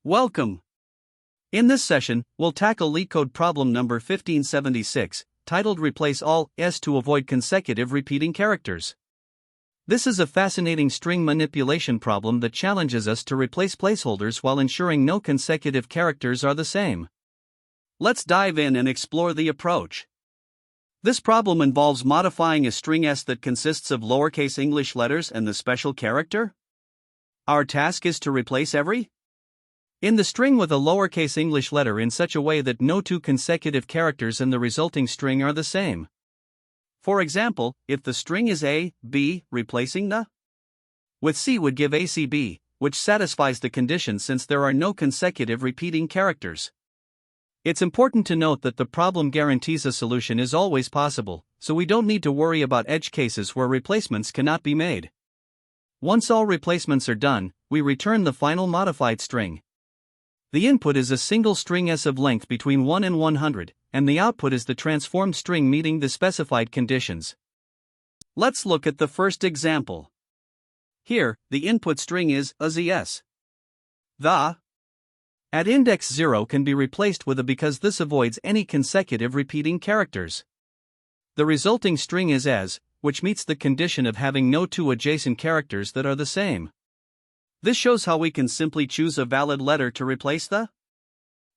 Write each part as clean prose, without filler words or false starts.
Welcome! In this session, we'll tackle LeetCode problem number 1576, titled Replace all s to avoid consecutive repeating characters. This is a fascinating string manipulation problem that challenges us to replace placeholders while ensuring no consecutive characters are the same. Let's dive in and explore the approach. This problem involves modifying a string s that consists of lowercase English letters and the special character. Our task is to replace every in the string with a lowercase English letter in such a way that no two consecutive characters in the resulting string are the same. For example, if the string is A, B, replacing the with C would give ACB, which satisfies the condition since there are no consecutive repeating characters. It's important to note that the problem guarantees a solution is always possible, so we don't need to worry about edge cases where replacements cannot be made. Once all replacements are done, we return the final modified string. The input is a single string s of length between 1 and 100, and the output is the transformed string meeting the specified conditions. Let's look at the first example. Here, the input string is AZS. The at index 0 can be replaced with a because this avoids any consecutive repeating characters. The resulting string is as, which meets the condition of having no two adjacent characters that are the same. This shows how we can simply choose a valid letter to replace the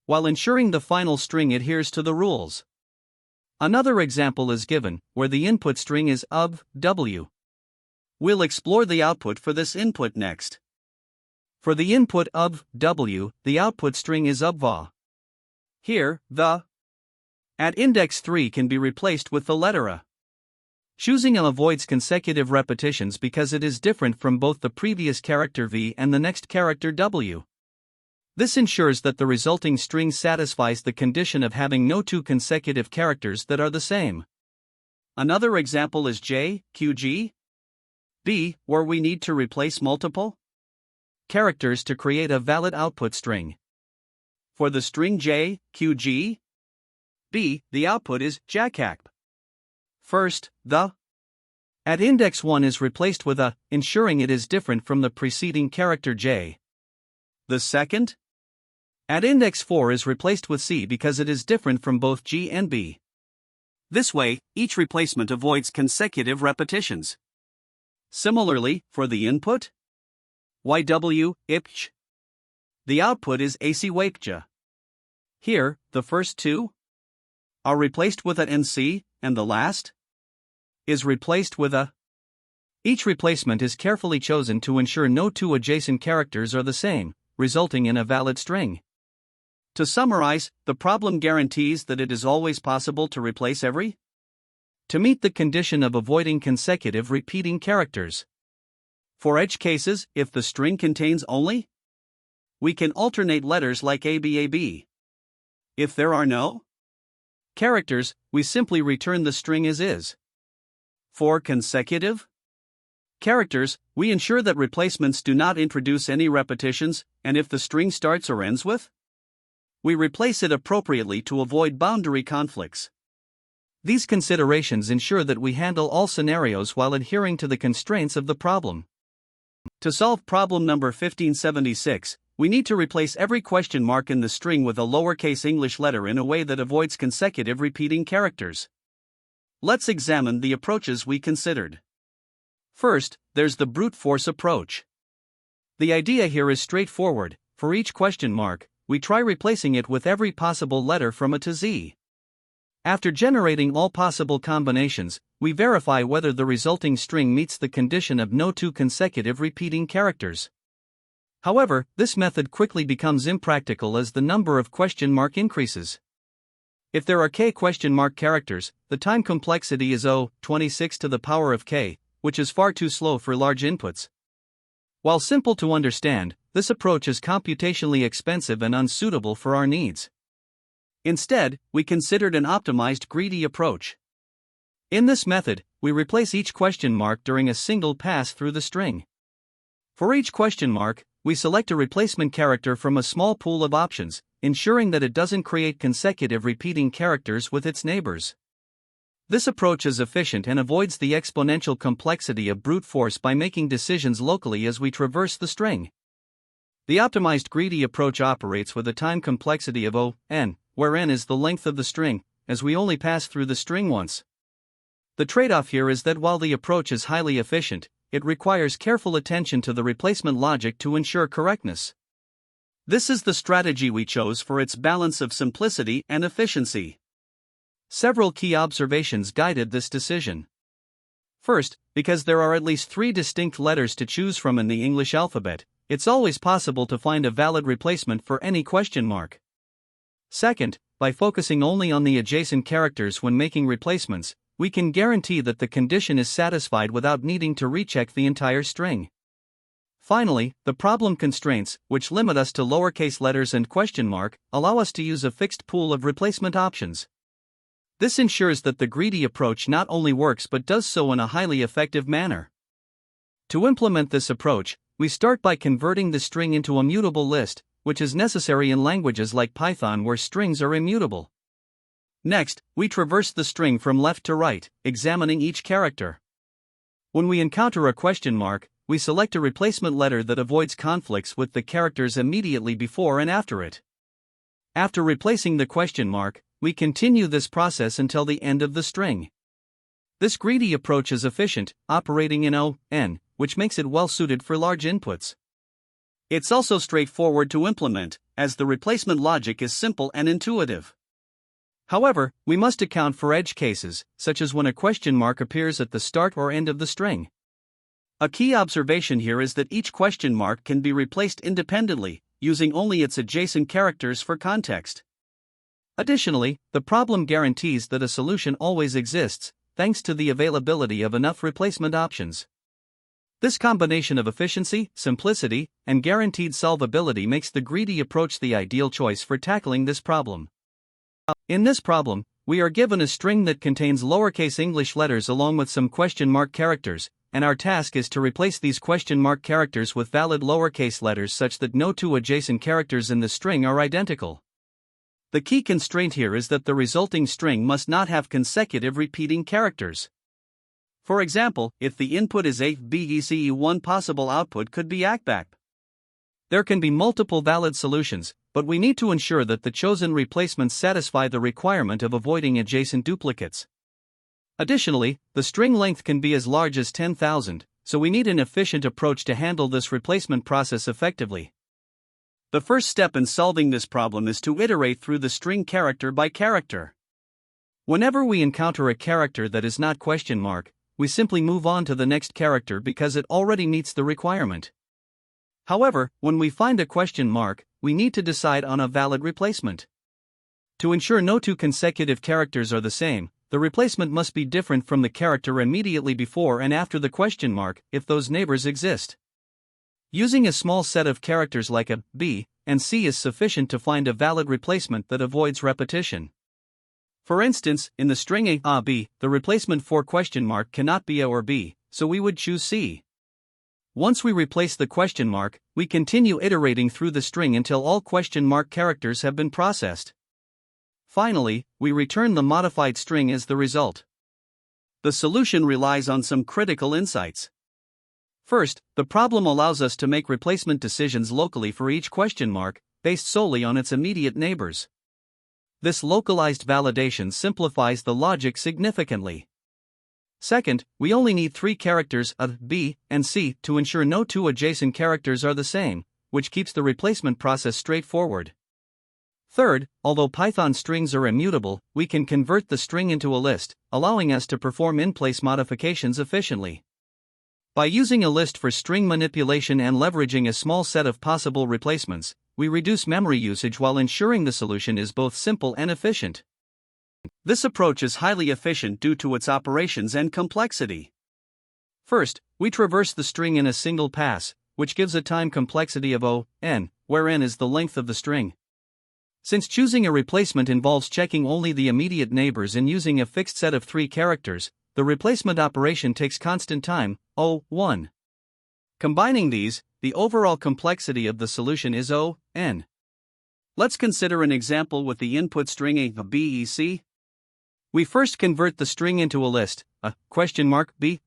while ensuring the final string adheres to the rules. Another example is given, where the input string is of W. We'll explore the output for this input next. For the input of W, the output string is of VA. Here, the at index 3 can be replaced with the letter A. Choosing A avoids consecutive repetitions because it is different from both the previous character V and the next character W. This ensures that the resulting string satisfies the condition of having no two consecutive characters that are the same. Another example is J, QG, B, where we need to replace multiple characters to create a valid output string. For the string J, QG, B, the output is jackhack. First, the at index 1 is replaced with a, ensuring it is different from the preceding character J. The second at index 4 is replaced with C because it is different from both G and B. This way, each replacement avoids consecutive repetitions. Similarly, for the input YW, IPJ, the output is AC WAPJ. Here, the first two are replaced with a NC, and the last is replaced with a. Each replacement is carefully chosen to ensure no two adjacent characters are the same, resulting in a valid string. To summarize, the problem guarantees that it is always possible to replace every to meet the condition of avoiding consecutive repeating characters. For edge cases, if the string contains only, we can alternate letters like ABAB. If there are no characters, we simply return the string as is. For consecutive characters, we ensure that replacements do not introduce any repetitions, and if the string starts or ends with, we replace it appropriately to avoid boundary conflicts. These considerations ensure that we handle all scenarios while adhering to the constraints of the problem. To solve problem number 1576, we need to replace every question mark in the string with a lowercase English letter in a way that avoids consecutive repeating characters. Let's examine the approaches we considered. First, there's the brute force approach. The idea here is straightforward. For each question mark, we try replacing it with every possible letter from A to Z. After generating all possible combinations, we verify whether the resulting string meets the condition of no two consecutive repeating characters. However, this method quickly becomes impractical as the number of question mark increases. If there are k question mark characters, the time complexity is 26 to the power of k, which is far too slow for large inputs. While simple to understand, this approach is computationally expensive and unsuitable for our needs. Instead, we considered an optimized greedy approach. In this method, we replace each question mark during a single pass through the string. For each question mark, we select a replacement character from a small pool of options, ensuring that it doesn't create consecutive repeating characters with its neighbors. This approach is efficient and avoids the exponential complexity of brute force by making decisions locally as we traverse the string. The optimized greedy approach operates with a time complexity of O, n, where n is the length of the string, as we only pass through the string once. The trade-off here is that while the approach is highly efficient, it requires careful attention to the replacement logic to ensure correctness. This is the strategy we chose for its balance of simplicity and efficiency. Several key observations guided this decision. First, because there are at least 3 distinct letters to choose from in the English alphabet, it's always possible to find a valid replacement for any question mark. Second, by focusing only on the adjacent characters when making replacements, we can guarantee that the condition is satisfied without needing to recheck the entire string. Finally, the problem constraints, which limit us to lowercase letters and question mark, allow us to use a fixed pool of replacement options. This ensures that the greedy approach not only works but does so in a highly effective manner. To implement this approach, we start by converting the string into a mutable list, which is necessary in languages like Python where strings are immutable. Next, we traverse the string from left to right, examining each character. When we encounter a question mark, we select a replacement letter that avoids conflicts with the characters immediately before and after it. After replacing the question mark, we continue this process until the end of the string. This greedy approach is efficient, operating in O, n, which makes it well suited for large inputs. It's also straightforward to implement, as the replacement logic is simple and intuitive. However, we must account for edge cases, such as when a question mark appears at the start or end of the string. A key observation here is that each question mark can be replaced independently, using only its adjacent characters for context. Additionally, the problem guarantees that a solution always exists, thanks to the availability of enough replacement options. This combination of efficiency, simplicity, and guaranteed solvability makes the greedy approach the ideal choice for tackling this problem. In this problem, we are given a string that contains lowercase English letters along with some question mark characters, and our task is to replace these question mark characters with valid lowercase letters such that no 2 adjacent characters in the string are identical. The key constraint here is that the resulting string must not have consecutive repeating characters. For example, if the input is A, B, C, one possible output could be ACBAP. There can be multiple valid solutions, but we need to ensure that the chosen replacements satisfy the requirement of avoiding adjacent duplicates. Additionally, the string length can be as large as 10,000, so we need an efficient approach to handle this replacement process effectively. The first step in solving this problem is to iterate through the string character by character. Whenever we encounter a character that is not question mark, we simply move on to the next character because it already meets the requirement. However, when we find a question mark, we need to decide on a valid replacement. To ensure no 2 consecutive characters are the same, the replacement must be different from the character immediately before and after the question mark, if those neighbors exist. Using a small set of characters like A, B, and C is sufficient to find a valid replacement that avoids repetition. For instance, in the string A, B, the replacement for question mark cannot be A or B, so we would choose C. Once we replace the question mark, we continue iterating through the string until all question mark characters have been processed. Finally, we return the modified string as the result. The solution relies on some critical insights. First, the problem allows us to make replacement decisions locally for each question mark, based solely on its immediate neighbors. This localized validation simplifies the logic significantly. Second, we only need 3 characters A, B, and C to ensure no 2 adjacent characters are the same, which keeps the replacement process straightforward. Third, although Python strings are immutable, we can convert the string into a list, allowing us to perform in-place modifications efficiently. By using a list for string manipulation and leveraging a small set of possible replacements, we reduce memory usage while ensuring the solution is both simple and efficient. This approach is highly efficient due to its operations and complexity. First, we traverse the string in a single pass, which gives a time complexity of O, n, where n is the length of the string. Since choosing a replacement involves checking only the immediate neighbors and using a fixed set of 3 characters, the replacement operation takes constant time, O(1). Combining these, the overall complexity of the solution is O, n. Let's consider an example with the input string A, B, C. We first convert the string into a list, A, B,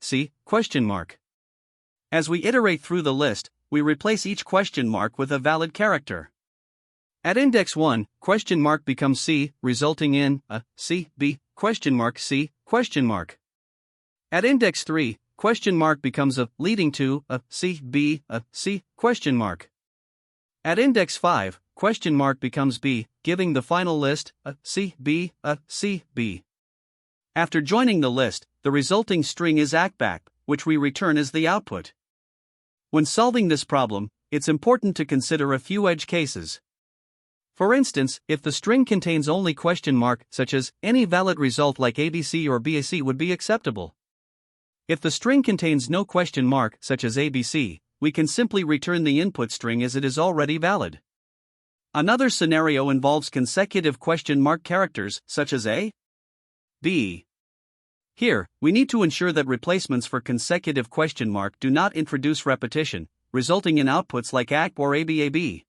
C. As we iterate through the list, we replace each question mark with a valid character. At index 1, question mark becomes C, resulting in a C, B, question mark C, question mark. At index 3, question mark becomes a, leading to a C, B, a C, question mark. At index 5, question mark becomes B, giving the final list a C, B, a C, B. After joining the list, the resulting string is ACBAC, which we return as the output. When solving this problem, it's important to consider a few edge cases. For instance, if the string contains only question mark, such as any valid result like ABC or BAC would be acceptable. If the string contains no question mark, such as ABC, we can simply return the input string as it is already valid. Another scenario involves consecutive question mark characters, such as A, B. Here, we need to ensure that replacements for consecutive question mark do not introduce repetition, resulting in outputs like AC or ABAB.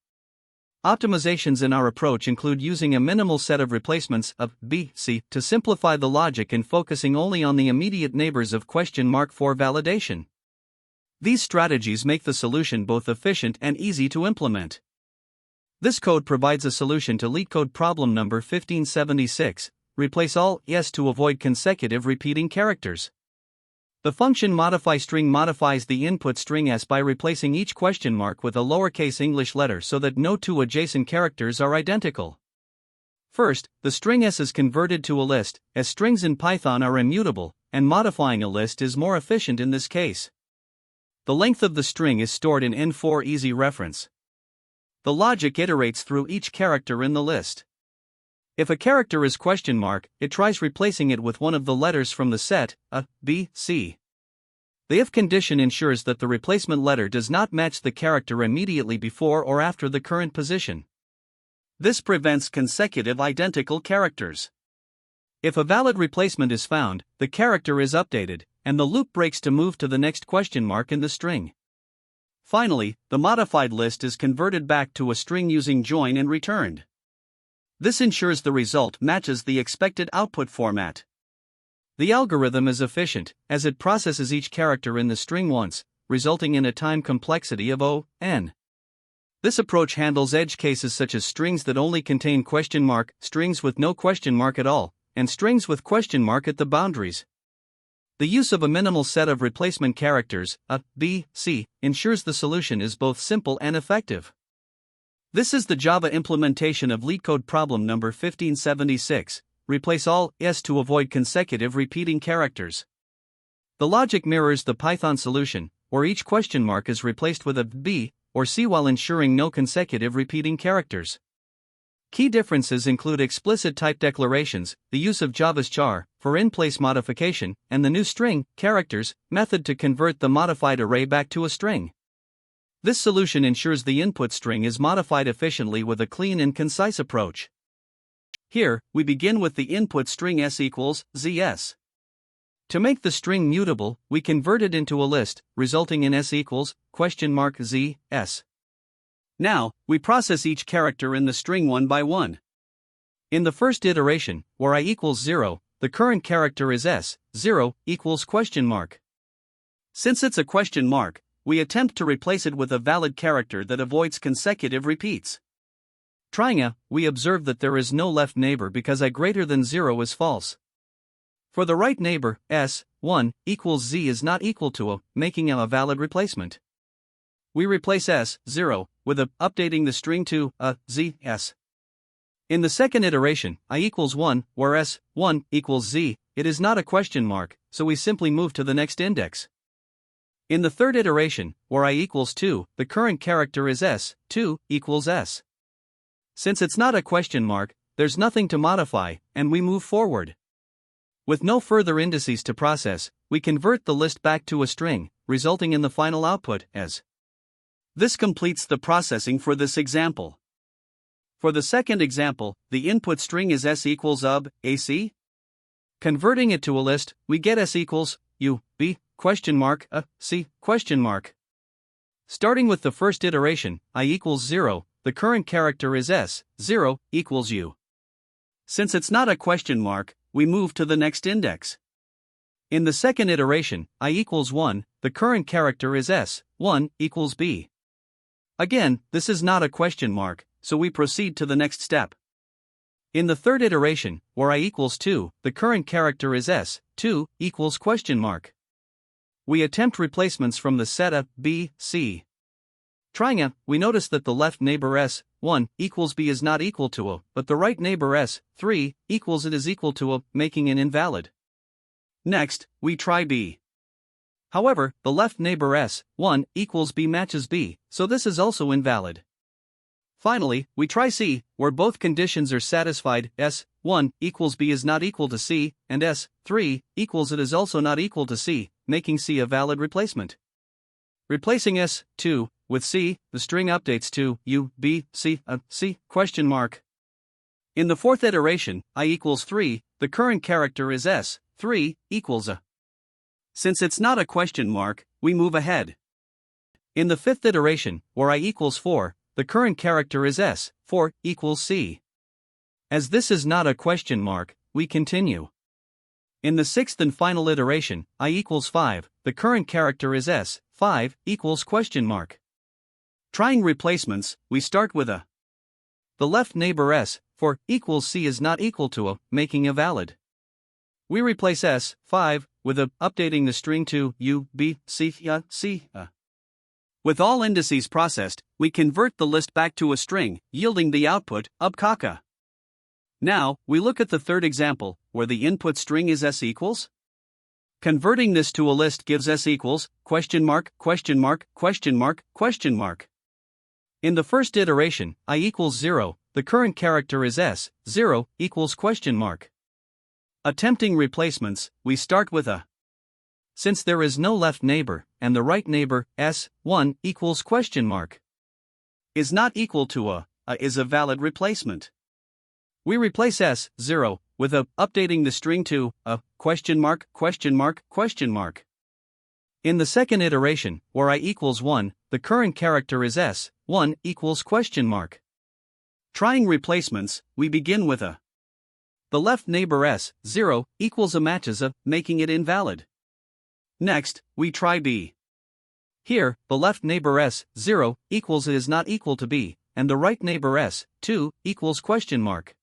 Optimizations in our approach include using a minimal set of replacements of B, C to simplify the logic and focusing only on the immediate neighbors of question mark for validation. These strategies make the solution both efficient and easy to implement. This code provides a solution to LeetCode problem number 1576, replace all s to avoid consecutive repeating characters. The function modifyString modifies the input string s by replacing each question mark with a lowercase English letter so that no two adjacent characters are identical. First, the string s is converted to a list, as strings in Python are immutable, and modifying a list is more efficient in this case. The length of the string is stored in N4 easy reference. The logic iterates through each character in the list. If a character is question mark, it tries replacing it with one of the letters from the set, A, B, C. The if condition ensures that the replacement letter does not match the character immediately before or after the current position. This prevents consecutive identical characters. If a valid replacement is found, the character is updated, and the loop breaks to move to the next question mark in the string. Finally, the modified list is converted back to a string using join and returned. This ensures the result matches the expected output format. The algorithm is efficient, as it processes each character in the string once, resulting in a time complexity of O(n). This approach handles edge cases such as strings that only contain question mark, strings with no question mark at all, and strings with question mark at the boundaries. The use of a minimal set of replacement characters, A, B, C, ensures the solution is both simple and effective. This is the Java implementation of LeetCode problem number 1576, replace all s to avoid consecutive repeating characters. The logic mirrors the Python solution, where each question mark is replaced with a B or C while ensuring no consecutive repeating characters. Key differences include explicit type declarations, the use of Java's char for in-place modification, and the new string characters method to convert the modified array back to a string. This solution ensures the input string is modified efficiently with a clean and concise approach. Here, we begin with the input string s equals zs. To make the string mutable, we convert it into a list, resulting in s equals $z(s). Now, we process each character in the string one by one. In the first iteration, where I equals 0, the current character is s, 0 equals question mark. Since it's a question mark, we attempt to replace it with a valid character that avoids consecutive repeats. Trying a, we observe that there is no left neighbor because I greater than 0 is false. For the right neighbor, s, 1 equals z is not equal to a, making a valid replacement. We replace s, 0, with a, updating the string to a, z, s. In the second iteration, I equals 1, where s, 1 equals z, it is not a question mark, so we simply move to the next index. In the third iteration, where I equals 2, the current character is s, 2 equals s. Since it's not a question mark, there's nothing to modify, and we move forward. With no further indices to process, we convert the list back to a string, resulting in the final output as. This completes the processing for this example. For the second example, the input string is s equals AC. Converting it to a list, we get s equals u, b, question mark, a, c, question mark. Starting with the first iteration, I equals 0, the current character is s, 0 equals u. Since it's not a question mark, we move to the next index. In the second iteration, I equals 1, the current character is s, 1 equals b. Again, this is not a question mark, so we proceed to the next step. In the third iteration, where I equals 2, the current character is s, 2 equals question mark. We attempt replacements from the set a, b, c. Trying a, we notice that the left neighbor s, 1 equals b is not equal to a, but the right neighbor s, 3 equals it is equal to a, making it invalid. Next, we try b. However, the left neighbor s, 1 equals b matches b, so this is also invalid. Finally, we try c, where both conditions are satisfied, s, 1 equals b is not equal to c, and s, 3 equals it is also not equal to c, making c a valid replacement. Replacing s, 2, with c, the string updates to u, b, c, a, c, question mark. In the fourth iteration, I equals 3, the current character is s, 3 equals a. Since it's not a question mark, we move ahead. In the fifth iteration, where I equals 4, the current character is s, 4 equals c. As this is not a question mark, we continue. In the sixth and final iteration, I equals 5, the current character is s, 5 equals question mark. Trying replacements, we start with a. The left neighbor s, 4 equals c is not equal to a, making a valid. We replace s, 5, with a, updating the string to u, b, c, a, c, a. With all indices processed, we convert the list back to a string, yielding the output, ubkaka. Now, we look at the third example, where the input string is s equals. Converting this to a list gives s equals, question mark, question mark, question mark, question mark. In the first iteration, I equals 0, the current character is s, 0 equals question mark. Attempting replacements, we start with a. Since there is no left neighbor, and the right neighbor, s, 1 equals question mark, is not equal to a is a valid replacement. We replace s, 0, with a, updating the string to a, question mark, question mark, question mark. In the second iteration, where I equals 1, the current character is s, 1 equals question mark. Trying replacements, we begin with a. The left neighbor s, 0 equals a matches a, making it invalid. Next, we try b. Here, the left neighbor s, 0 equals it is not equal to b, and the right neighbor s, 2 equals question mark,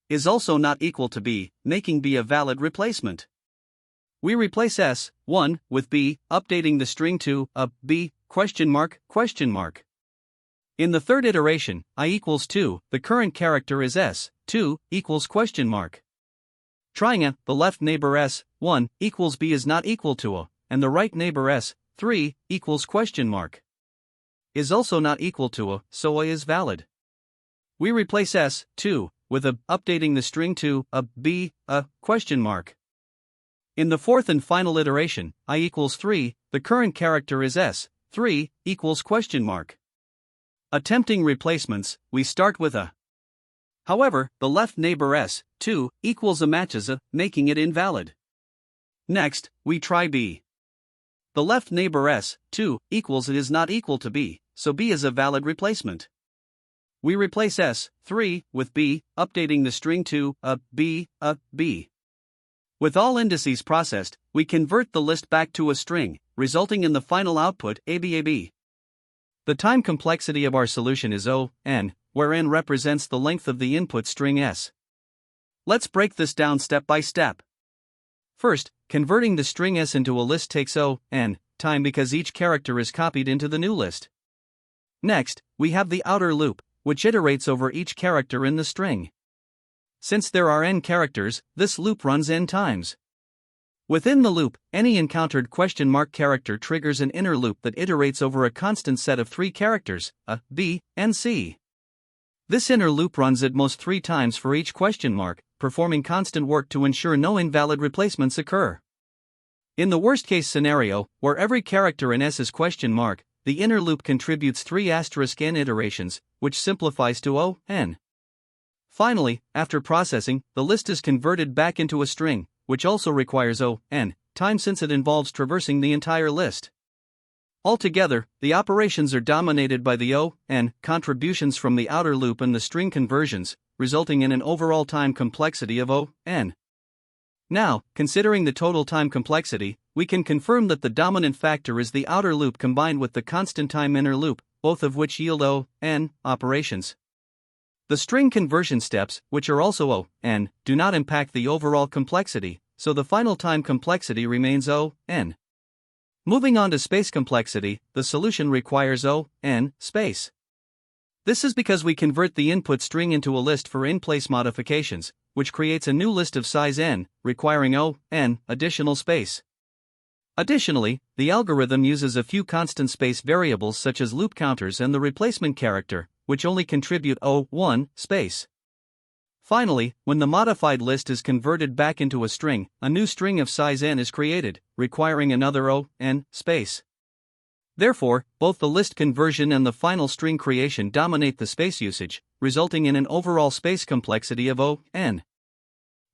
is also not equal to b, making b a valid replacement. We replace s, 1, with b, updating the string to a, b, question mark, question mark. In the third iteration, I equals 2, the current character is s, 2 equals question mark. Trying a, the left neighbor s, 1 equals b is not equal to a, and the right neighbor s, 3 equals question mark, is also not equal to a, so a is valid. We replace s, 2, with a, updating the string to a, b, a, question mark. In the fourth and final iteration, I equals 3, the current character is s, 3 equals question mark. Attempting replacements, we start with a. However, the left neighbor s, 2 equals a matches a, making it invalid. Next, we try b. The left neighbor s, 2 equals it is not equal to b, so b is a valid replacement. We replace s, 3, with b, updating the string to a, b, a, b. With all indices processed, we convert the list back to a string, resulting in the final output abab. The time complexity of our solution is O, n, where n represents the length of the input string s. Let's break this down step by step. First, converting the string s into a list takes O, n, time because each character is copied into the new list. Next, we have the outer loop, which iterates over each character in the string. Since there are n characters, this loop runs n times. Within the loop, any encountered question mark character triggers an inner loop that iterates over a constant set of 3 characters, a, b, and c. This inner loop runs at most 3 times for each question mark, performing constant work to ensure no invalid replacements occur. In the worst-case scenario, where every character in s is question mark, the inner loop contributes 3 n iterations, which simplifies to O, n. Finally, after processing, the list is converted back into a string, which also requires O, n, time since it involves traversing the entire list. Altogether, the operations are dominated by the O, n, contributions from the outer loop and the string conversions, resulting in an overall time complexity of O, n. Now, considering the total time complexity, we can confirm that the dominant factor is the outer loop combined with the constant time inner loop, both of which yield O, N, operations. The string conversion steps, which are also O, N, do not impact the overall complexity, so the final time complexity remains O, N. Moving on to space complexity, the solution requires O, N, space. This is because we convert the input string into a list for in-place modifications, which creates a new list of size n, requiring O, N, additional space. Additionally, the algorithm uses a few constant space variables such as loop counters and the replacement character, which only contribute O1 space. Finally, when the modified list is converted back into a string, a new string of size n is created, requiring another O(n) space. Therefore, both the list conversion and the final string creation dominate the space usage, resulting in an overall space complexity of O(n).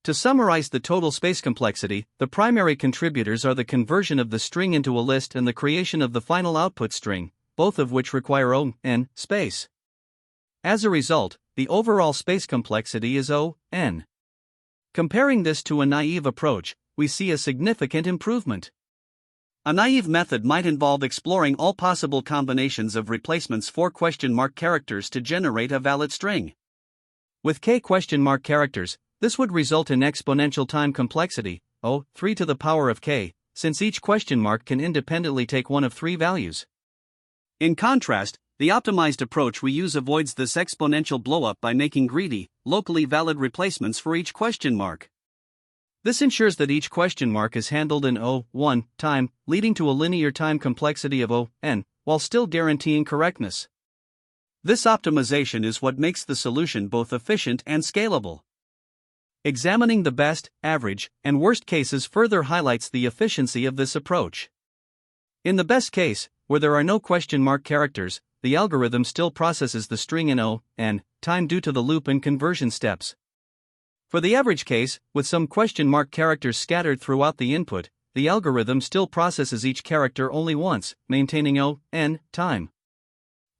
To summarize the total space complexity, the primary contributors are the conversion of the string into a list and the creation of the final output string, both of which require O(n) space. As a result, the overall space complexity is O(n). Comparing this to a naive approach, we see a significant improvement. A naive method might involve exploring all possible combinations of replacements for question mark characters to generate a valid string. With k question mark characters, this would result in exponential time complexity, O(3 to the power of k), since each question mark can independently take one of three values. In contrast, the optimized approach we use avoids this exponential blowup by making greedy, locally valid replacements for each question mark. This ensures that each question mark is handled in O(1) time, leading to a linear time complexity of O(n), while still guaranteeing correctness. This optimization is what makes the solution both efficient and scalable. Examining the best, average, and worst cases further highlights the efficiency of this approach. In the best case, where there are no question mark characters, the algorithm still processes the string in O(n) time due to the loop and conversion steps. For the average case, with some question mark characters scattered throughout the input, the algorithm still processes each character only once, maintaining O(n) time.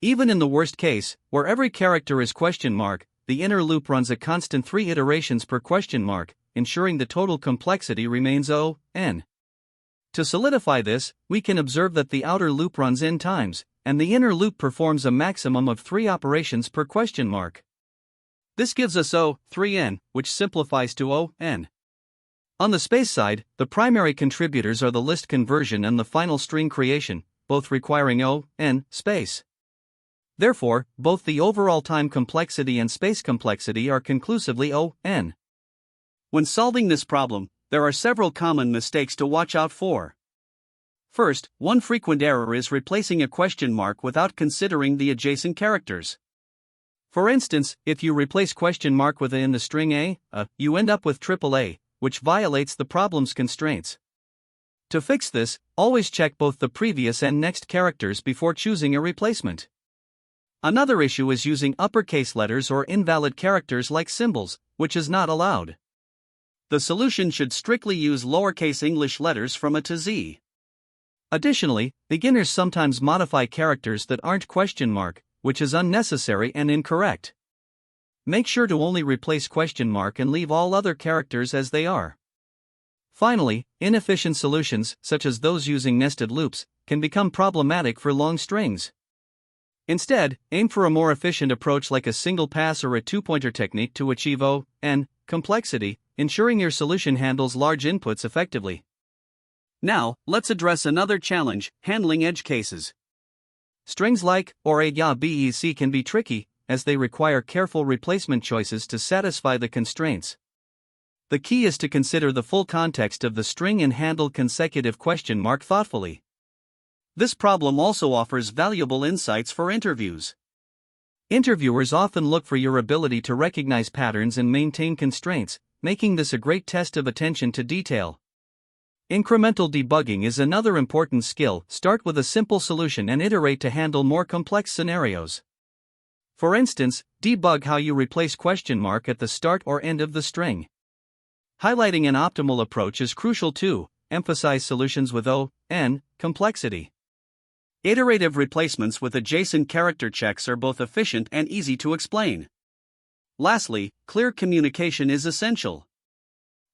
Even in the worst case, where every character is question mark, the inner loop runs a constant 3 iterations per question mark, ensuring the total complexity remains O(n). To solidify this, we can observe that the outer loop runs n times, and the inner loop performs a maximum of 3 operations per question mark. This gives us O(3n), which simplifies to O(n). On the space side, the primary contributors are the list conversion and the final string creation, both requiring O(n) space. Therefore, both the overall time complexity and space complexity are conclusively O(n). When solving this problem, there are several common mistakes to watch out for. First, one frequent error is replacing a question mark without considering the adjacent characters. For instance, if you replace question mark with a in the string a, you end up with AAA, which violates the problem's constraints. To fix this, always check both the previous and next characters before choosing a replacement. Another issue is using uppercase letters or invalid characters like symbols, which is not allowed. The solution should strictly use lowercase English letters from A to Z. Additionally, beginners sometimes modify characters that aren't question mark, which is unnecessary and incorrect. Make sure to only replace question mark and leave all other characters as they are. Finally, inefficient solutions, such as those using nested loops, can become problematic for long strings. Instead, aim for a more efficient approach like a single pass or a two-pointer technique to achieve O(n) complexity, ensuring your solution handles large inputs effectively. Now, let's address another challenge, handling edge cases. Strings like or a ya bec can be tricky, as they require careful replacement choices to satisfy the constraints. The key is to consider the full context of the string and handle consecutive question mark thoughtfully. This problem also offers valuable insights for interviews. Interviewers often look for your ability to recognize patterns and maintain constraints, making this a great test of attention to detail. Incremental debugging is another important skill. Start with a simple solution and iterate to handle more complex scenarios. For instance, debug how you replace question mark at the start or end of the string. Highlighting an optimal approach is crucial too. Emphasize solutions with O(n) complexity. Iterative replacements with adjacent character checks are both efficient and easy to explain. Lastly, clear communication is essential.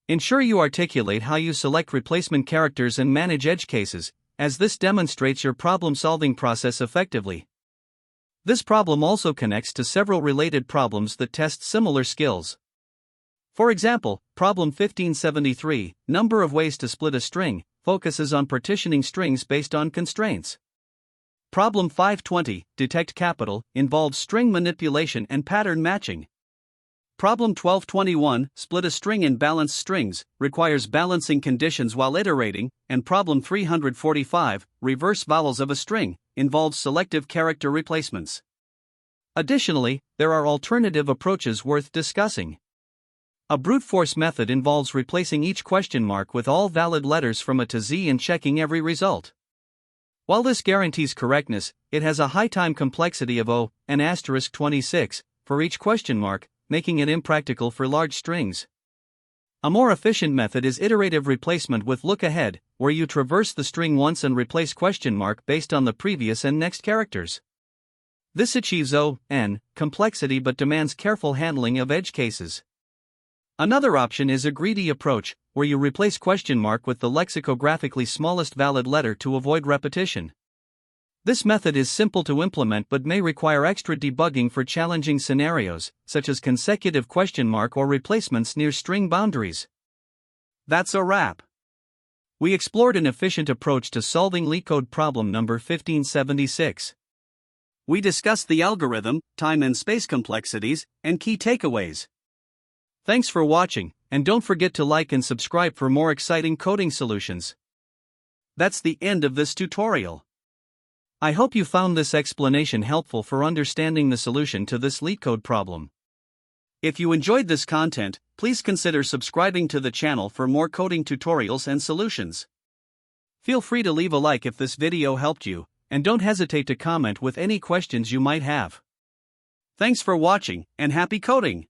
Ensure you articulate how you select replacement characters and manage edge cases, as this demonstrates your problem-solving process effectively. This problem also connects to several related problems that test similar skills. For example, problem 1573, number of ways to split a string, focuses on partitioning strings based on constraints. Problem 520, detect capital, involves string manipulation and pattern matching. Problem 1221, split a string in balanced strings, requires balancing conditions while iterating, and problem 345, reverse vowels of a string, involves selective character replacements. Additionally, there are alternative approaches worth discussing. A brute force method involves replacing each question mark with all valid letters from A to Z and checking every result. While this guarantees correctness, it has a high time complexity of O and *26 for each question mark, making it impractical for large strings. A more efficient method is iterative replacement with look ahead, where you traverse the string once and replace question mark based on the previous and next characters. This achieves O(n) complexity but demands careful handling of edge cases. Another option is a greedy approach, where you replace question mark with the lexicographically smallest valid letter to avoid repetition. This method is simple to implement but may require extra debugging for challenging scenarios, such as consecutive question mark or replacements near string boundaries. That's a wrap. We explored an efficient approach to solving LeetCode problem number 1576. We discussed the algorithm, time and space complexities, and key takeaways. Thanks for watching, and don't forget to like and subscribe for more exciting coding solutions. That's the end of this tutorial. I hope you found this explanation helpful for understanding the solution to this LeetCode problem. If you enjoyed this content, please consider subscribing to the channel for more coding tutorials and solutions. Feel free to leave a like if this video helped you, and don't hesitate to comment with any questions you might have. Thanks for watching, and happy coding!